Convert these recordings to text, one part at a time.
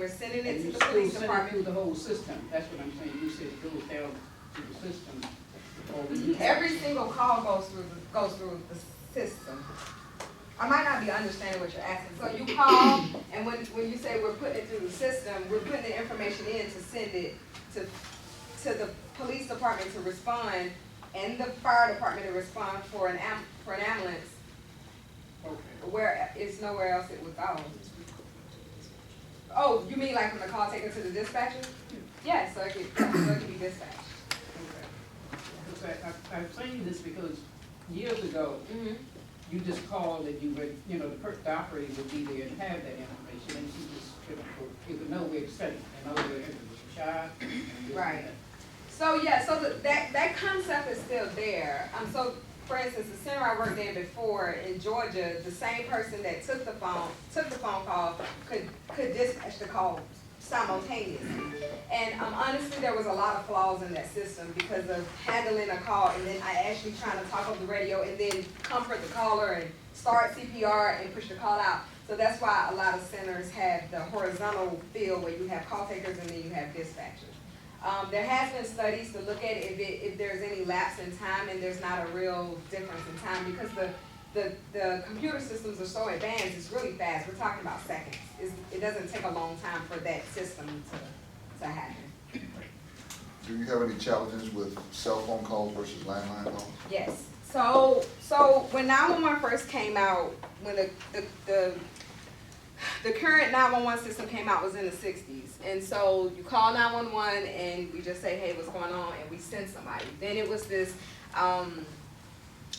We're sending it And to you the still police send it department. through the whole system, that's what I'm saying, you said it goes down to the system. Or when you Every single call goes through the system. I might not be understanding what you're asking. So you call, and when you say we're putting it through the system, we're putting the information in to send it to the police department to respond, and the fire department to respond for an ambulance, Okay. where it's nowhere else it would go. Oh, you mean like from the call taken to the dispatcher? Yeah, so it could be dispatched. Okay. Because I'm saying this because years ago, Mm-hmm. you just called and you would, the operator would be there and have that information, and she just, you would know where to send it, and know where it was shot. Right. So yeah, so that concept is still there. So for instance, the center I worked in before in Georgia, the same person that took the phone call could dispatch the call simultaneously. And honestly, there was a lot of flaws in that system because of handling a call and then I actually trying to talk over the radio and then comfort the caller and start CPR and push the call out. So that's why a lot of centers have the horizontal field where you have call takers and then you have dispatchers. There has been studies to look at if there's any lapse in time, and there's not a real difference in time because the computer systems are so advanced, it's really fast. We're talking about seconds. It doesn't take a long time for that system to happen. Do you have any challenges with cell phone calls versus landline calls? Yes. So when 911 first came out, when the current 911 system came out was in the 60s. And so you call 911 and we just say, hey, what's going on? And we send somebody. Then it was this, I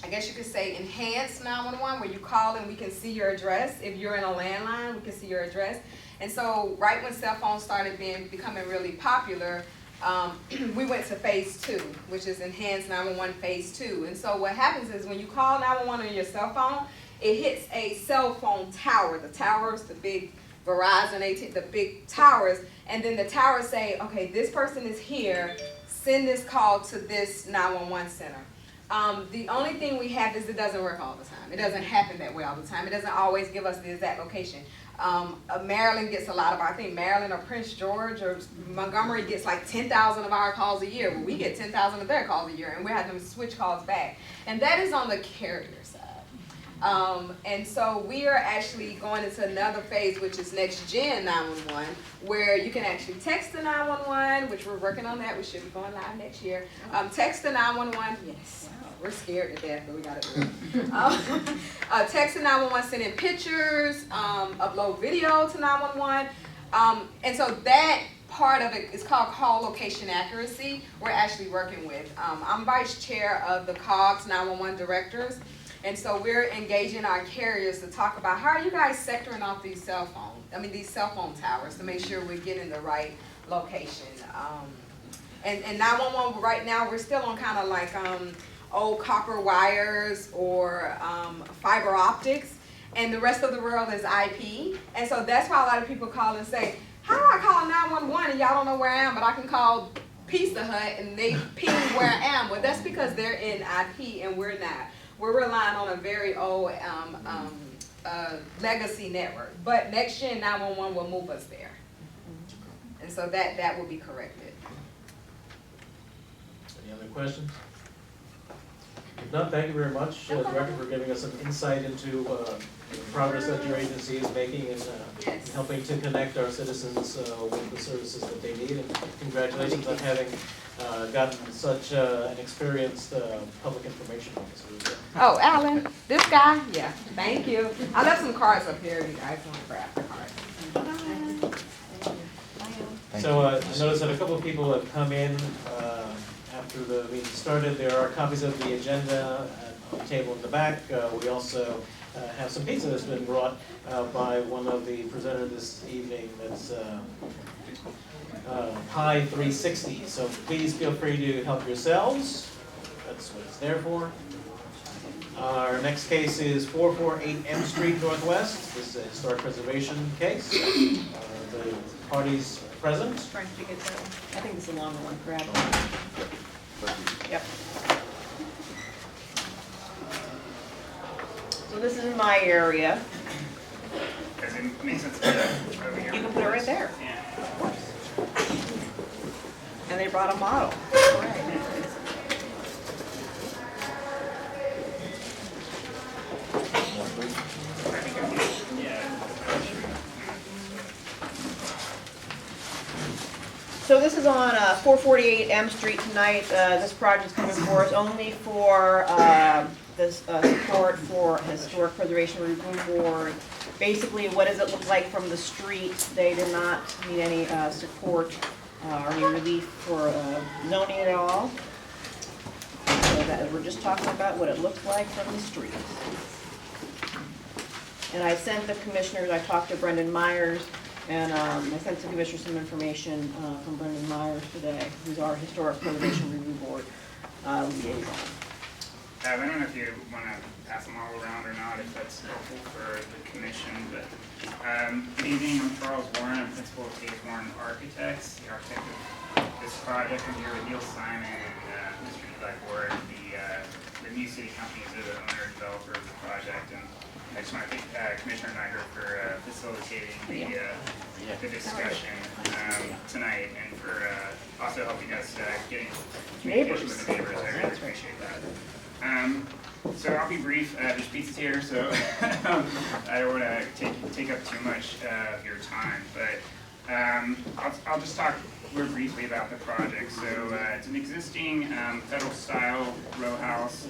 guess you could say enhanced 911 where you call and we can see your address. If you're in a landline, we can see your address. And so right when cell phones started becoming really popular, we went to phase 2, which is enhanced 911 phase 2. And so what happens is when you call 911 on your cell phone, it hits a cell phone tower. The towers, the big Verizon, AT, the big towers, and then the towers say, okay, this person is here, send this call to this 911 center. The only thing we have is it doesn't work all the time. It doesn't happen that way all the time. It doesn't always give us the exact location. Maryland gets a lot of I think Maryland or Prince George or Montgomery gets like 10,000 of our calls a year. Well, we get 10,000 of their calls a year, and we have them switch calls back. And that is on the carrier side. And so we are actually going into another phase, which is next gen 911, where you can actually text the 911, which we're working on that. We should be going live next year. Text the 911. Yes. We're scared to death, but we got to do it. Text the 911, send in pictures, upload video to 911. And so that part of it is called call location accuracy. We're actually working with. I'm vice chair of the COGS 911 directors. And so we're engaging our carriers to talk about how are you guys sectoring off these cell phone towers to make sure we're getting the right location. And 911 right now we're still on kind of like old copper wires or fiber optics, and the rest of the world is IP. And so that's why a lot of people call and say, how do I call 911 and y'all don't know where I am, but I can call Pizza Hut and they ping where I am. Well, that's because they're in IP and we're not. We're relying on a very old legacy network, but next gen 911 will move us there, and so that will be corrected. Any other questions? If not, thank you very much, Director, for giving us some insight into the progress that your agency is making in helping to connect our citizens with the services that they need. And congratulations on having gotten such an experienced public information officer. Oh, Alan, this guy? Yeah, thank you. I left some cards up here if you guys want to grab the cards. So I noticed that a couple of people have come in after the meeting started. There are copies of the agenda on the table in the back. We also have some pizza that's been brought by one of the presenters this evening. That's Pie 360. So please feel free to help yourselves. That's what it's there for. Our next case is 448 M Street Northwest. This is a historic preservation case. The parties present. Frank, did you get that one? I think it's a longer one. Grab it. Yep. So this is in my area. Does it make sense to put it over here? You can put it right there. Yeah. brought a model. So this is on 448 M Street tonight. This project's coming for us only for this support for Historic Preservation Review Board. Basically, what does it look like from the street? They did not need any support or any relief for zoning at all. So that, we're just talking about what it looks like from the street. And I sent the commissioners, I talked to Brendan Myers, and I sent the commissioners some information from Brendan Myers today, who's our Historic Preservation Review Board liaison. I don't know if you want to pass them all around or not, if that's helpful for the commission, but good evening, I'm Charles Warren, I'm principal of Case Warren Architects, the architect of this project. I'm here with Neil Simon and Mr. Eli Ward, the new city company is the owner and developer of the project. And I just want to thank Commissioner Niger for facilitating the discussion tonight, and for also helping us get in communication with the neighbors. I really appreciate that. So I'll be brief. There's pizzas here, so I don't want to take up too much of your time. But I'll just talk real briefly about the project. So it's an existing federal-style row house.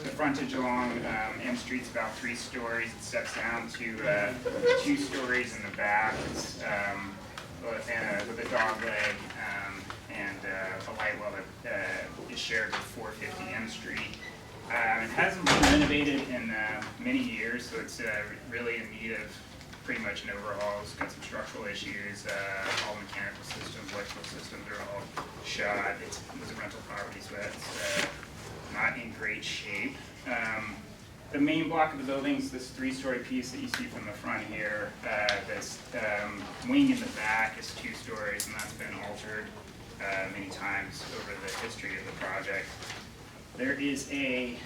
The frontage along M Street's about 3 stories. It steps down to 2 stories in the back. It's with a dog leg and a light well that is shared with 450 M Street. It hasn't been renovated in many years, so it's really in need of pretty much an overhaul. It's got some structural issues. All mechanical systems, electrical systems are all shot. It was a rental property, so that's not in great shape. The main block of the building is this 3-story piece that you see from the front here. This wing in the back is 2 stories, and that's been altered many times over the history of the project. There is a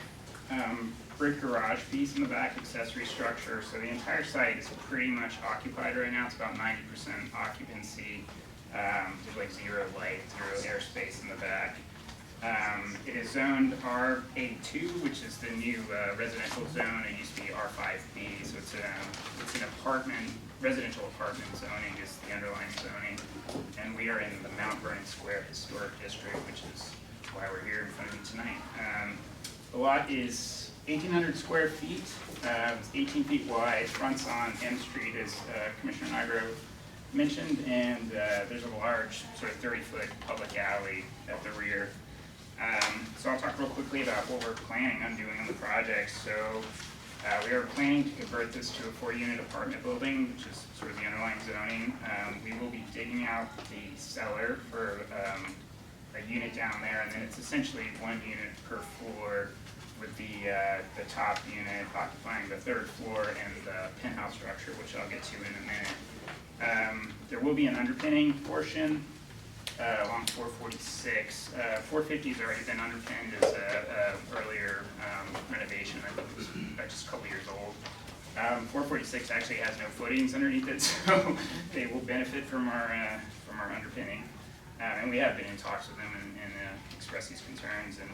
brick garage piece in the back, accessory structure, so the entire site is pretty much occupied right now. It's about 90% occupancy. There's like 0 light, 0 airspace in the back. It is zoned R82, which is the new residential zone. It used to be R5B, so it's an residential apartment zoning is the underlying zoning. And we are in the Mount Vernon Square Historic District, which is why we're here in front of you tonight. The lot is 1,800 square feet. It's 18 feet wide, fronts on M Street, as Commissioner Nigro mentioned, and there's a large sort of 30-foot public alley at the rear. So I'll talk real quickly about what we're planning on doing on the project. So we are planning to convert this to a 4-unit apartment building, which is sort of the underlying zoning. We will be digging out the cellar for a unit down there, and then it's essentially 1 unit per floor, with the top unit occupying the 3rd floor and the penthouse structure, which I'll get to in a minute. There will be an underpinning portion along 446. 450 has already been underpinned as a earlier renovation. I think it was just a couple years old. 446 actually has no footings underneath it, so they will benefit from our underpinning. And we have been in talks with them and expressed these concerns, and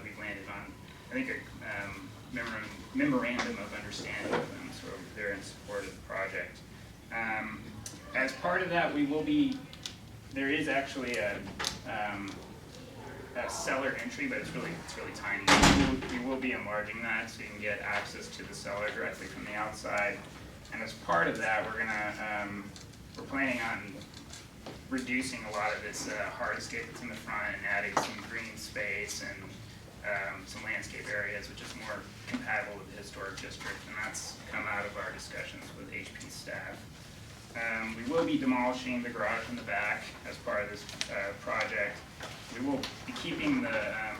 we've landed on, I think, a memorandum of understanding with them, so they're in support of the project. As part of that, there is actually a cellar entry, but it's really tiny. We will be enlarging that so you can get access to the cellar directly from the outside. And as part of that, we're planning on reducing a lot of this hardscape that's in the front and adding some green space and some landscape areas, which is more compatible with the historic district, and that's come out of our discussions with HP staff. We will be demolishing the garage in the back as part of this project. We will be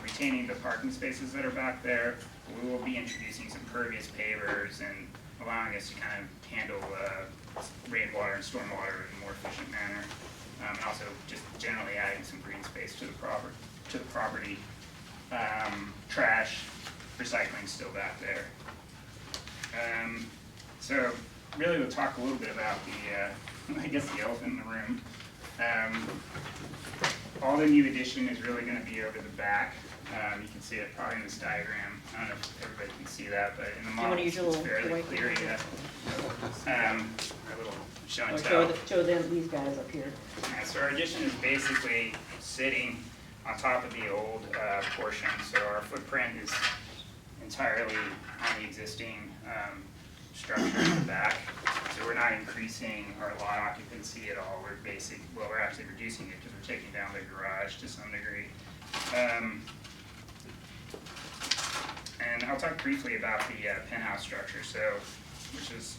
retaining the parking spaces that are back there. We will be introducing some pervious pavers and allowing us to kind of handle rainwater and stormwater in a more efficient manner. And also just generally adding some green space to the property. Trash, recycling still back there. So really we'll talk a little bit about the, I guess, the elephant in the room. All the new addition is really gonna be over the back. You can see it probably in this diagram. I don't know if everybody can see that, but in the you model, wanna it's use your little fairly white clear, paper? yeah. A little show and Or tell. show them, these guys up here. Yeah, so our addition is basically sitting on top of the old portion, so our footprint is entirely on the existing structure in the back. So we're not increasing our lot occupancy at all, we're actually reducing it because we're taking down the garage to some degree. And I'll talk briefly about the penthouse structure, which is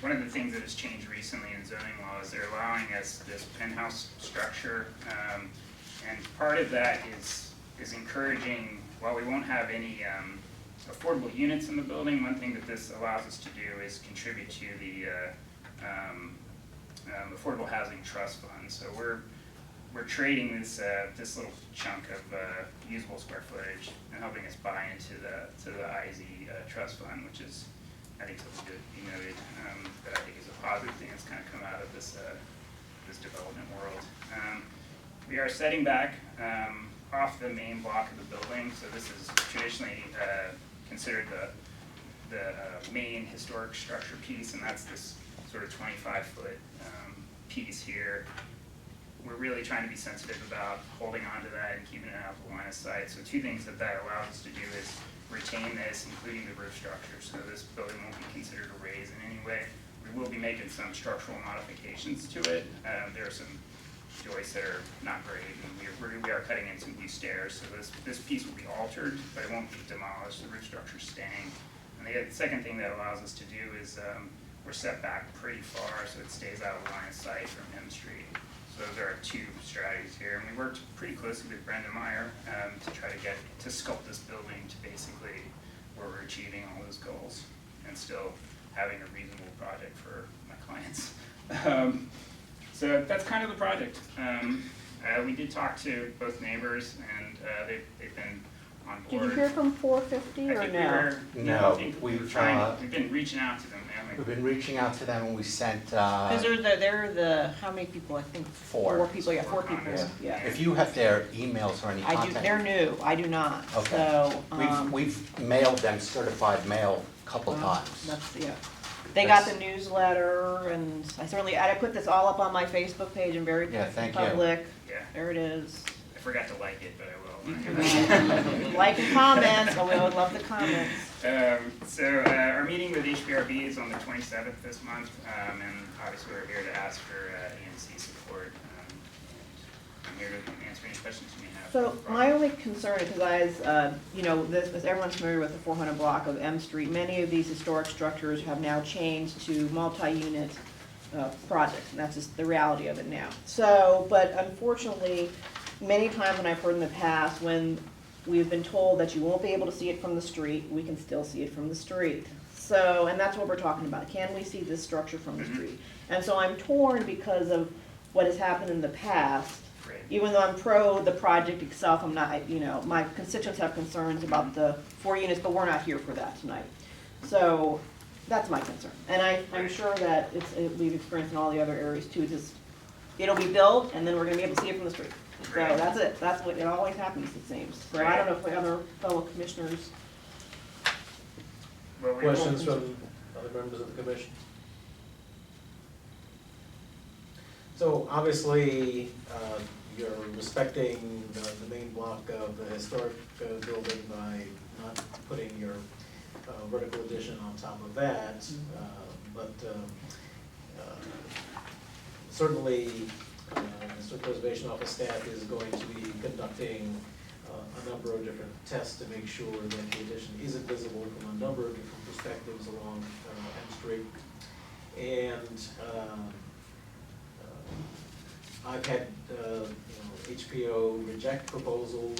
one of the things that has changed recently in zoning law is they're allowing us this penthouse structure. And part of that is encouraging, while we won't have any affordable units in the building, one thing that this allows us to do is contribute to the Affordable Housing Trust Fund. So we're trading this little chunk of usable square footage and helping us buy into the IZ Trust Fund, which is, I think, something to be noted, that I think is a positive thing that's kind of come out of this development world. We are setting back off the main block of the building, so this is traditionally considered the main historic structure piece, and that's this sort of 25-foot piece here. We're really trying to be sensitive about holding on to that and keeping it out of the line of sight. So two things that allows us to do is retain this, including the roof structure, so this building won't be considered a raise in any way. We will be making some structural modifications to it. There are some joists that are not great, and we are cutting in some new stairs, so this piece will be altered, but it won't be demolished. The roof structure's staying. And the second thing that allows us to do is we're set back pretty far, so it stays out of the line of sight from M Street. So those are our two strategies here, and we worked pretty closely with Brenda Meyer to try to sculpt this building to basically where we're achieving all those goals and still having a reasonable project for my clients. So that's kind of the project. We did talk to both neighbors, and they've been on Did board. you hear from 450 or no? I think we've been reaching out to them, haven't We've we? been reaching out to them and we sent, Because they're the, how many people, I think? Four. People, yeah, four people, Yeah. yeah. if you have their emails or any I do, contact. they're new, I do not, Okay. so, We've mailed them certified mail a couple times. That's, yeah. They got the newsletter, and I put this all up on my Facebook page and very Yeah, thank you. public. Yeah, There it is. I forgot to like it, but I will. Like and comments, oh, we would love the comments. So our meeting with HPRB is on the 27th this month, and obviously we're here to ask for ENC support. I'm here to answer any questions you may have. So my only concern, because as everyone's familiar with the 400 block of M Street, many of these historic structures have now changed to multi-unit projects, and that's just the reality of it now. So, but unfortunately, many times when I've heard in the past, when we've been told that you won't be able to see it from the street, we can still see it from the street. So, and that's what we're talking about. Can we see this structure from the street? And so I'm torn because of what has happened in the past. Great. Even though I'm pro the project itself, I'm not, my constituents have concerns about the 4 units, but we're not here for that tonight. So that's my concern. And I'm sure that we've experienced in all the other areas too, just, it'll be built and then we're gonna be able to see it from the street. So Right. that's it. That's what, it always happens, it seems. So I don't know if the other fellow commissioners, Well, we Questions from other members of the commission? So obviously, you're respecting the main block of the historic building by not putting your vertical addition on top of that. But certainly, the Historic Preservation Office staff is going to be conducting a number of different tests to make sure that the addition isn't visible from a number of different perspectives along M Street. And I've had HPO reject proposals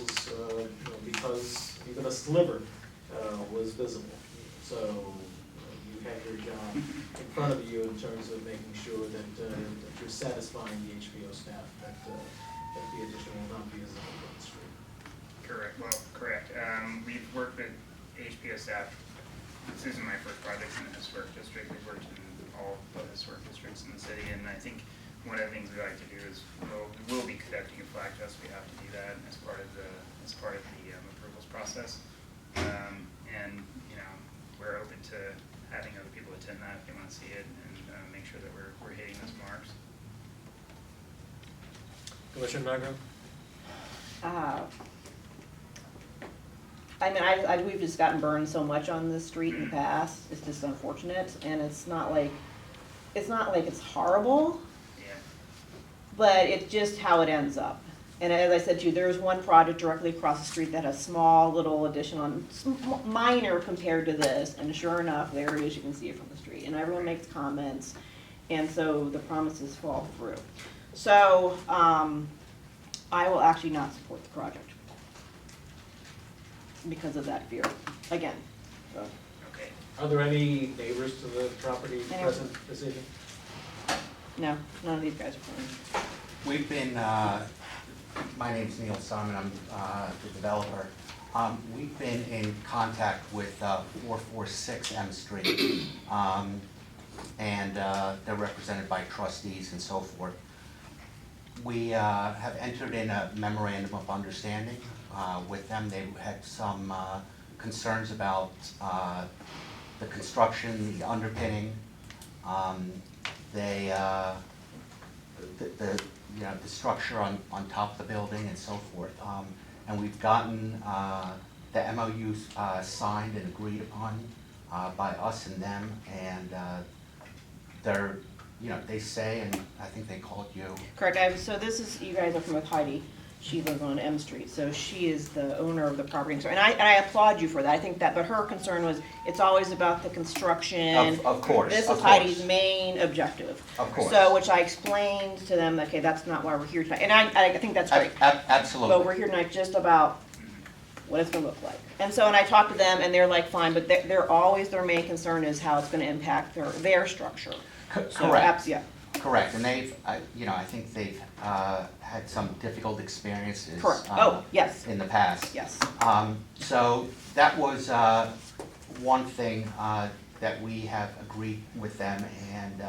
because even a sliver was visible. So you have your job in front of you in terms of making sure that you're satisfying the HPO staff that the addition will not be visible from the street. Correct, correct. We've worked with HPO staff. This isn't my first project in the historic district. We've worked in all the historic districts in the city, and I think one of the things we like to do is we'll be conducting a flag test. We have to do that as part of the approvals process. And you know, we're open to having other people attend that if they want to see it and make sure that we're hitting those marks. Commissioner Magro? I mean, we've just gotten burned so much on this street in the past, it's just unfortunate, and it's not like it's horrible, Yeah. but it's just how it ends up. And as I said to you, there's one project directly across the street that has small little addition on, minor compared to this, and sure enough, there it is, you can see it from the street, and everyone makes comments, and so the promises fall through. So, I will actually not support the project because of that fear, again, so. Okay. Are there any neighbors to the property I know. present this evening? No, none of these guys are friends. We've been, my name's Neil Simon, I'm the developer. We've been in contact with 446 M Street, and they're represented by trustees and so forth. We have entered in a memorandum of understanding with them. They had some concerns about the construction, the underpinning, the structure on top of the building and so forth. And we've gotten the MOUs signed and agreed upon by us and them, and they're, they say, and I think they called you. Correct, so this is, you guys are from with Heidi, she lives on M Street, so she is the owner of the property, and I applaud you for that, I think that, but her concern was, it's always about the construction. Of course, This of is course. Heidi's main objective. Of course. So, which I explained to them, okay, that's not why we're here tonight, and I think that's great. Absolutely. But we're here tonight just about what it's gonna look like. And so, and I talked to them, and they're like, fine, but they're always, their main concern is how it's gonna impact their structure. So, Correct. yeah, Correct, and they've, I think they've had some difficult experiences. correct, oh, yes, In the past. yes. So that was one thing that we have agreed with them and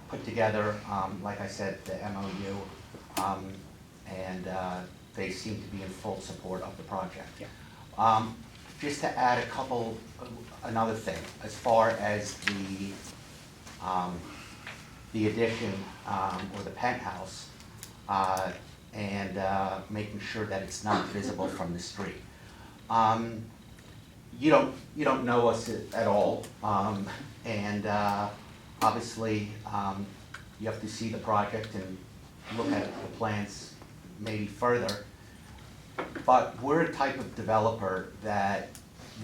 put together, like I said, the MOU, and they seem to be in full support of the project. Yeah. Just to add another thing, as far as the addition or the penthouse, and making sure that it's not visible from the street. You don't know us at all, and obviously you have to see the project and look at the plans maybe further. But we're a type of developer that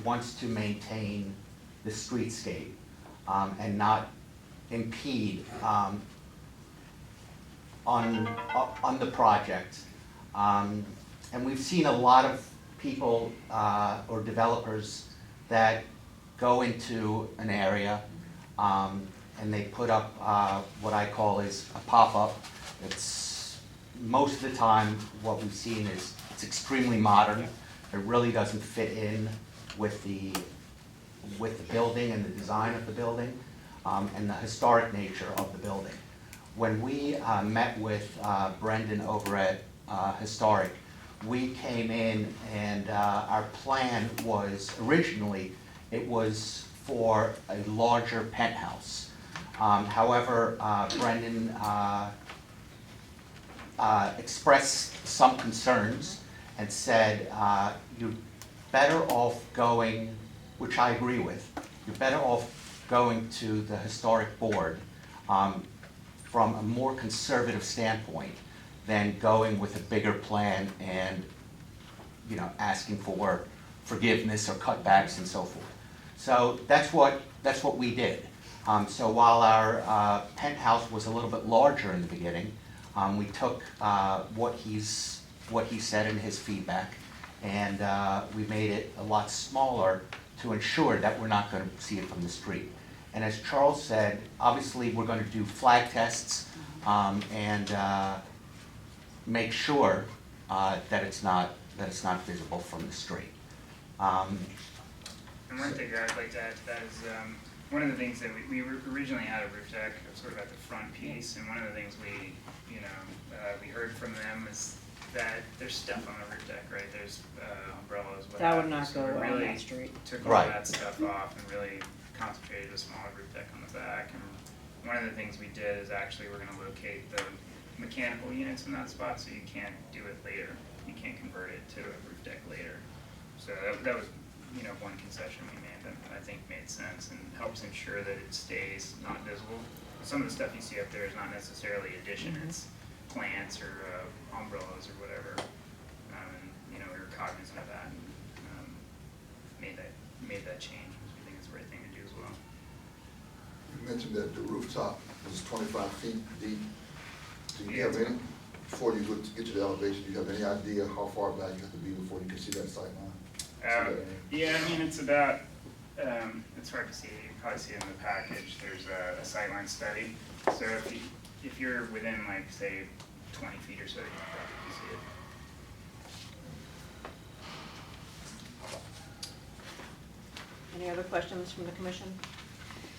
wants to maintain the streetscape and not impede on the project. And we've seen a lot of people or developers that go into an area and they put up what I call is a pop-up. It's most of the time what we've seen is it's extremely modern. It really doesn't fit in with the building and the design of the building and the historic nature of the building. When we met with Brendan over at Historic, we came in and our plan was originally, it was for a larger penthouse. However, Brendan expressed some concerns and said, you're better off going, which I agree with, you're better off going to the historic board from a more conservative standpoint than going with a bigger plan and, asking for forgiveness or cutbacks and so forth. So that's what we did. So while our penthouse was a little bit larger in the beginning, we took what he said in his feedback, and we made it a lot smaller to ensure that we're not going to see it from the street. And as Charles said, obviously we're going to do flag tests and make sure that it's not visible from the street. And one thing I'd like to add to that is, one of the things that we originally had a roof deck sort of at the front piece, and one of the things we, we heard from them is that there's stuff on the roof deck, right? There's umbrellas, what That have would you. not So go we on really that street. took all Right. that stuff off and really concentrated a smaller roof deck on the back. And one of the things we did is actually we're gonna locate the mechanical units in that spot, so you can't do it later. You can't convert it to a roof deck later. So that was, one concession we made that I think made sense and helps ensure that it stays not visible. Some of the stuff you see up there is not necessarily addition, it's plants or umbrellas or whatever. And, we were cognizant of that and made that change, because we think it's the right thing to do as well. You mentioned that the rooftop was 25 feet deep. Do you have any, before you get to the elevation, do you have any idea how far back you have to be before you can see that sight line? Yeah, I mean, it's about, it's hard to see, you can probably see it in the package, there's a sightline study. So if you're within, like, say, 20 feet or so, you can probably see it. Any other questions from the commission?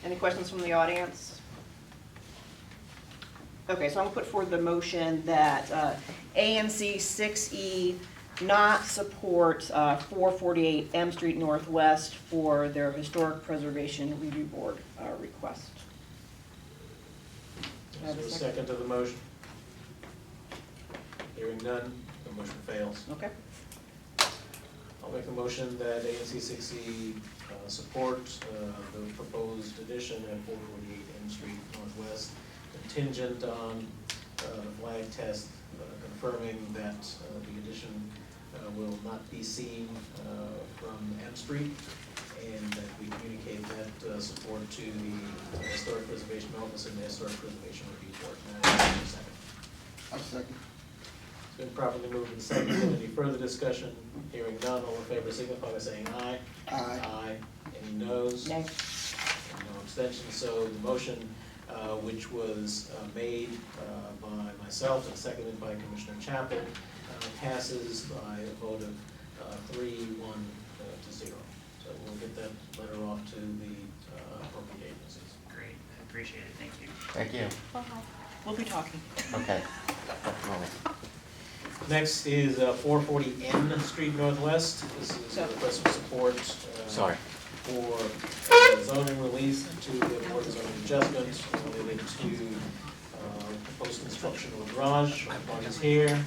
Any questions from the audience? Okay, so I'm gonna put forward the motion that ANC 6E not support 448 M Street Northwest for their Historic Preservation Review Board request. Do I have a Is there a second? second to the motion? Hearing none, the motion fails. Okay. I'll make a motion that ANC 6E support the proposed addition at 448 M Street Northwest, contingent on the flag test confirming that the addition will not be seen from M Street, and that we communicate that support to the Historic Preservation Office and the Historic Preservation Review Board. May I have a second? I'll second. It's been properly moved and seconded. Any further discussion? Hearing none, all in favor signify by saying aye. Aye. Aye. Any noes? Nay. And no abstentions, so the motion, which was made by myself and seconded by Commissioner Chapel, passes by a vote of 3-1 to 0. So we'll get that letter off to the appropriate agencies. Great, I appreciate it, thank you. Thank you. We'll be talking. Okay. Definitely. Next is 440 N Street Northwest. This is a request for support. Sorry. For zoning release to the Board of Zoning Adjustments related to proposed construction of a garage. One is here.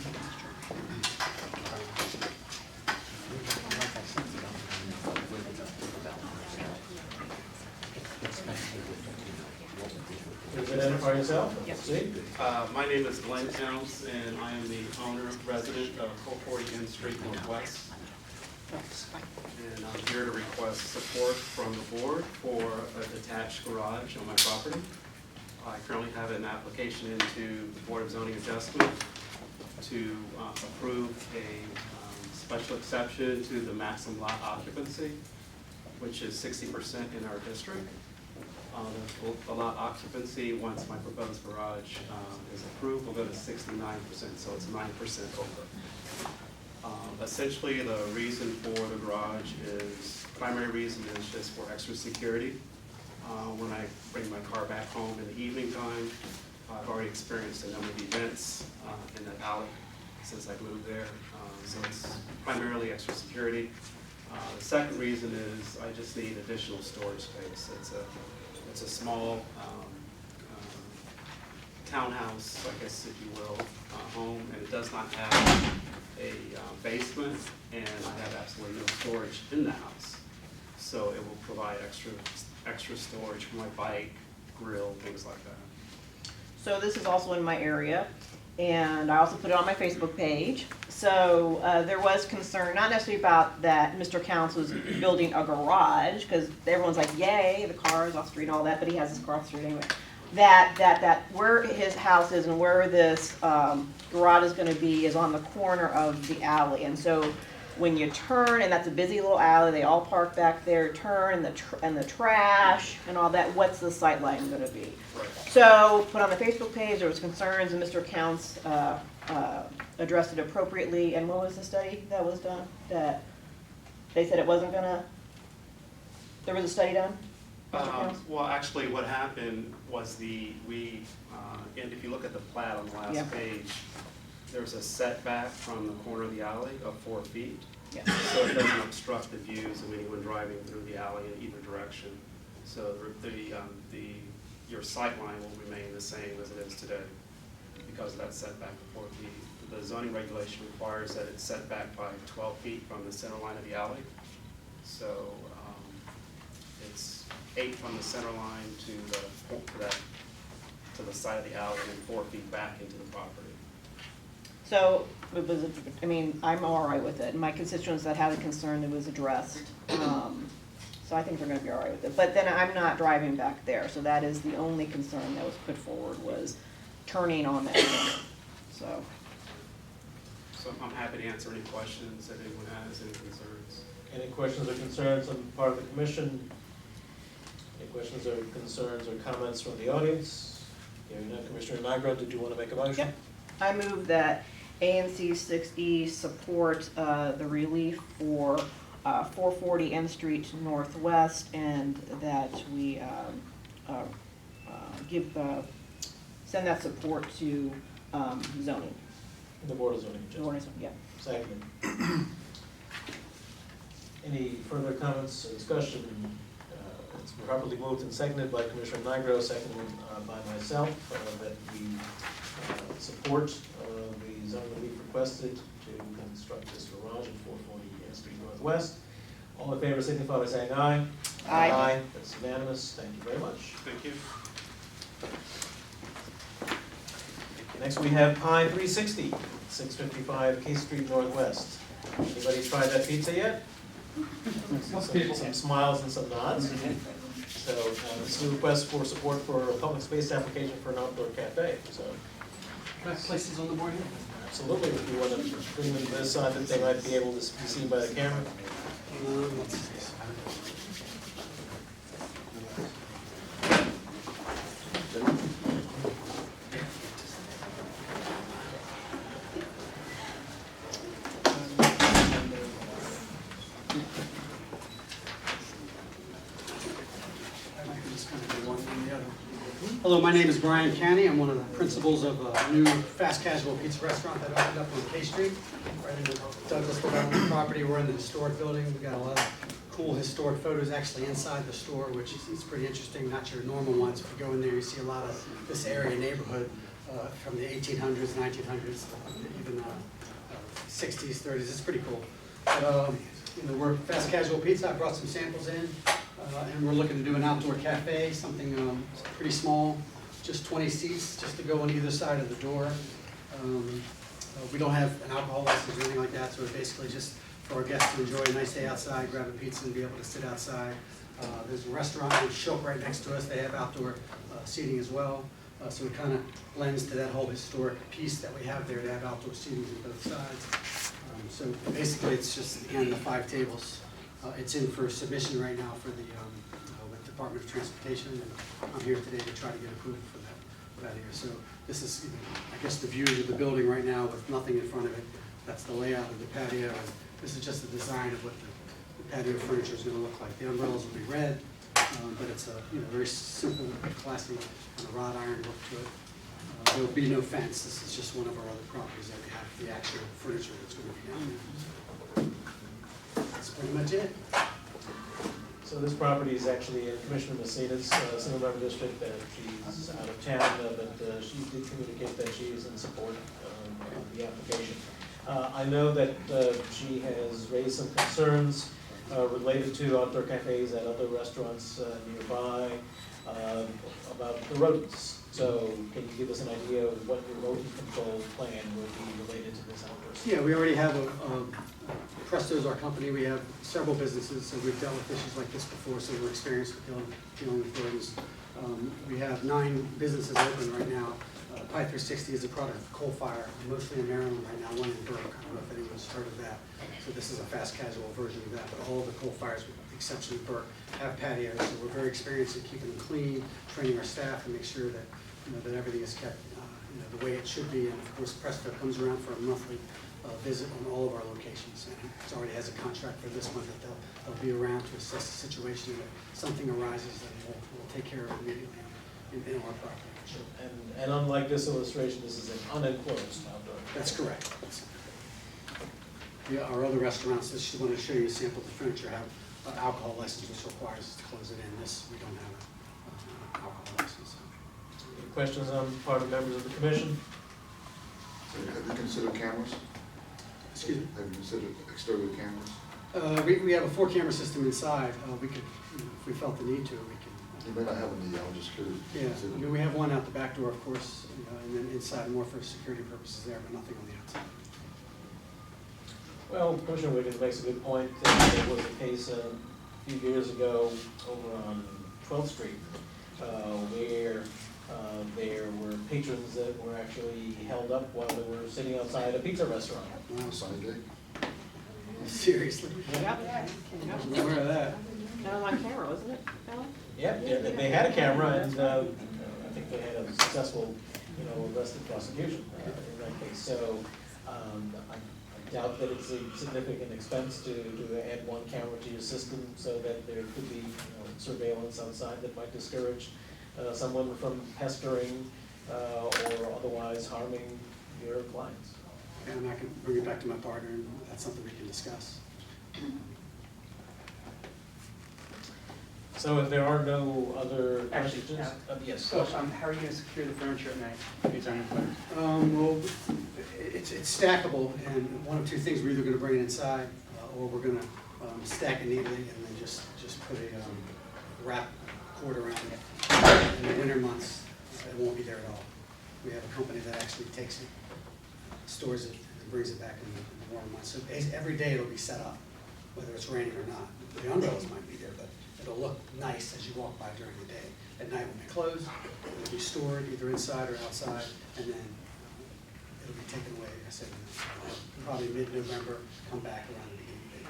Please identify yourself. Yes. See? My name is Glenn Towns, and I am the owner, resident of 440 N Street Northwest. And I'm here to request support from the board for a detached garage on my property. I currently have an application into the Board of Zoning Adjustment to approve a special exception to the maximum lot occupancy, which is 60% in our district. The lot occupancy, once my proposed garage is approved, will go to 69%, so it's 9% over. Essentially, the reason for the garage primary reason is just for extra security. When I bring my car back home in the evening time, I've already experienced a number of events in that alley since I moved there, so it's primarily extra security. The second reason is I just need additional storage space. It's a small townhouse, I guess if you will, home, and it does not have a basement, and I have absolutely no storage in the house. So it will provide extra storage for my bike, grill, things like that. So this is also in my area, and I also put it on my Facebook page. So there was concern, not necessarily about that Mr. Counts was building a garage, because everyone's like, yay, the cars off the street and all that, but he has his car off the street anyway. That where his house is and where this garage is gonna be is on the corner of the alley. And so when you turn, and that's a busy little alley, they all park back there, turn, and the trash and all that, what's the sight line gonna be? Right. So, put on the Facebook page, there was concerns, and Mr. Counts addressed it appropriately, and what was the study that was done? That they said it wasn't gonna, there was a study done? Well, actually, what happened was and if you look at the plat on the Yeah. last page, there's a setback from the corner of the alley of 4 feet. Yeah. So it doesn't obstruct the views of anyone driving through the alley in either direction. So your sight line will remain the same as it is today because of that setback of 4 feet. The zoning regulation requires that it's set back by 12 feet from the center line of the alley. So it's 8 from the center line to the side of the alley and then 4 feet back into the property. So, it was, I mean, I'm all right with it. My constituents that had a concern, it was addressed. So I think they're gonna be all right with it. But then I'm not driving back there, so that is the only concern that was put forward, was turning on that corner. So, So I'm happy to answer any questions that anyone has, any concerns. Any questions or concerns on the part of the commission? Any questions or concerns or comments from the audience? Hearing none, Commissioner Nigro, did you want to make a motion? Yep. I move that ANC 6E support the relief for 440 M Street Northwest, and that we send that support to zoning. The Board of Zoning Zoning, Adjustment. yeah. Second. Any further comments or discussion? It's been properly moved and seconded by Commissioner Nigro, seconded by myself, that we support the zone relief requested to construct this garage at 440 M Street Northwest. All in favor signify by saying aye. Aye. That's unanimous. Thank you very much. Thank you. Next, we have Pine 360, 655 K Street Northwest. Anybody tried that pizza yet? Some smiles and some nods. So, this is a request for support for a public space application for an outdoor cafe, so. Can I place these on the board here? Absolutely, if you want to bring them to this side that they might be able to be seen by the camera. Let's see. Hello, my name is Brian Canny. I'm one of the principals of a new fast casual pizza restaurant that opened up on K Street, right in the Douglas development property. We're in the historic building. We've got a lot of cool historic photos actually inside the store, which is pretty interesting, not your normal ones. If you go in there, you see a lot of this area neighborhood from the 1800s, 1900s, even 60s, 30s. It's pretty cool. We're fast casual pizza. I brought some samples in. And we're looking to do an outdoor cafe, something pretty small, just 20 seats, just to go on either side of the door. We don't have an alcohol license or anything like that, so it's basically just for our guests to enjoy a nice day outside, grab a pizza and be able to sit outside. There's a restaurant with Shilk right next to us. They have outdoor seating as well. So it kind of lends to that whole historic piece that we have there to have outdoor seating on both sides. So basically, it's just, again, the 5 tables. It's in for submission right now for the with Department of Transportation, and I'm here today to try to get approval for that here. So this is, I guess, the views of the building right now with nothing in front of it. That's the layout of the patio, and this is just the design of what the patio furniture is going to look like. The umbrellas will be red, but it's a very simple, classy kind of wrought iron look to it. There will be no fence. This is just one of our other properties that we have the actual furniture that's going to be down there. That's pretty much it. So this property is actually in Commissioner Messina's single member district, that she's out of town, but she did communicate that she is in support of the application. I know that she has raised some concerns related to outdoor cafes at other restaurants nearby about the rodents. So can you give us an idea of what your rodent control plan will be related to this outdoor? Yeah, we already have Presto's our company. We have several businesses, so we've dealt with issues like this before, so we're experienced with dealing with rodents. We have 9 businesses open right now. Pi 360 is a product of Coal Fire, mostly in Maryland right now, one in Burke. I don't know if anyone's heard of that. So this is a fast casual version of that, but all the Coal Fires, with the exception of Burke, have patios. So we're very experienced in keeping them clean, training our staff, and make sure that that everything is kept the way it should be. And of course, Presto comes around for a monthly visit on all of our locations. And it already has a contract for this month that they'll be around to assess the situation. If something arises, then we'll take care of it immediately in our property. And unlike this illustration, this is an unenclosed outdoor. That's correct. Yeah, our other restaurants, just wanted to show you a sample of the furniture, have an alcohol license, which requires us to close it in. This, we don't have an alcohol license. Any questions on the part of members of the commission? Have you considered cameras? Excuse me? Have you considered exterior cameras? We have a 4-camera system inside. We could, if we felt the need to, we can. You may not have any, I was just curious. Yeah, I mean, we have one out the back door, of course, and then inside more for security purposes there, but nothing on the outside. Well, Commissioner Wiggins makes a good point. There was a case a few years ago over on 12th Street where there were patrons that were actually held up while they were sitting outside a pizza restaurant. Sunny day? Seriously? Yep. I'm aware of that. That was on camera, wasn't it, Alan? Yeah, they had a camera, and I think they had a successful, arrested prosecution in that case. So I doubt that it's a significant expense to add one camera to your system so that there could be surveillance outside that might discourage someone from pestering or otherwise harming your clients. And I can bring it back to my partner, and that's something we can discuss. So if there are no other Actually, questions, yes. So, how are you gonna secure the furniture at night? If it's unenclosed? Well, it's stackable, and one of two things, we're either gonna bring it inside, or we're gonna stack it neatly and then just put a wrap cord around it. In the winter months, it won't be there at all. We have a company that actually takes it, stores it, and brings it back in the warm months. So every day it'll be set up, whether it's raining or not. The umbrellas might be there, but it'll look nice as you walk by during the day. At night when they close, it'll be stored either inside or outside, and then it'll be taken away, like I said, probably mid-November, come back around the beginning of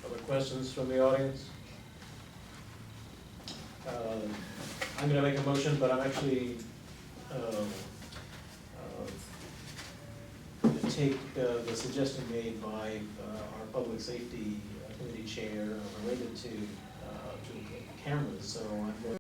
April. Other questions from the audience? I'm going to make a motion, but I'm actually going to take the suggestion made by our public safety committee chair related to cameras. So I'm going